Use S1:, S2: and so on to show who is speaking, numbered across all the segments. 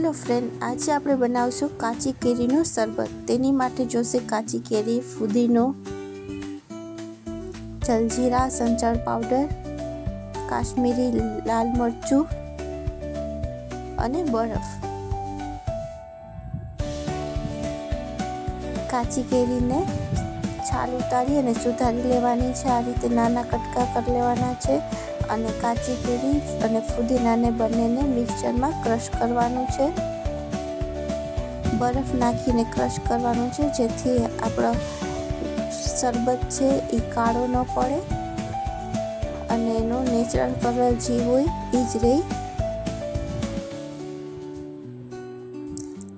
S1: Hello friend, આજે આપણે બનાવશું કાચી કેરીનું શરબત। તેની માટે જોશે કાચી કેરી, ફુદીનો, જલજીરા, સંચળ પાવડર, કાશ્મીરી લાલ મરચું અને બરફ। કાચી કેરીને છાલ ઉતારી અને સુધારી લેવાની છે। આ રીતે નાના કટકા કરી લેવાના છે અને કાચી કેરી અને ફુદીનાને બંનેને મિક્સચરમાં ક્રશ કરવાનું છે। બરફ નાખીને ક્રશ કરવાનું છે, જેથી આપણો શરબત છે એ કાળો ન પડે અને એનો નેચરલ કલર જે હોય એ જ રહે।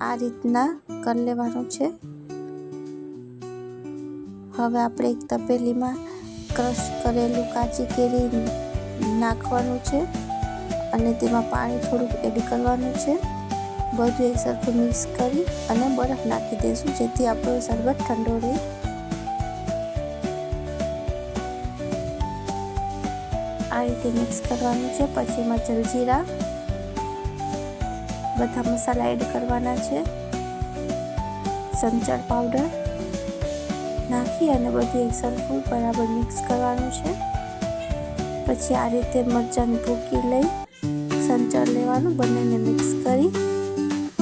S1: આ રીતના કરી લેવાનું છે। હવે આપણે એક તપેલીમાં ક્રશ કરેલું કાચી કેરી નાખવાનું છે અને તેમાં પાણી થોડુંક એડ કરવાનું છે। બધું એક સરખું મિક્સ કરી અને બરફ નાખી દઈશું, જેથી આપણો શરબત ઠંડો રહે। આ રીતે મિક્સ કરવાનું છે। પછી એમાં જલજીરા, બધા મસાલા એડ કરવાના છે, સંચળ પાવડર નાખી અને બધું એક સરખું બરાબર મિક્સ કરવાનું છે। પછી આ રીતે મરચાંની ભૂકી લઈ સંચળ લેવાનું, બંનેને મિક્સ કરી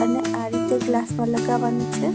S1: અને આ રીતે ગ્લાસમાં લગાવવાનું છે।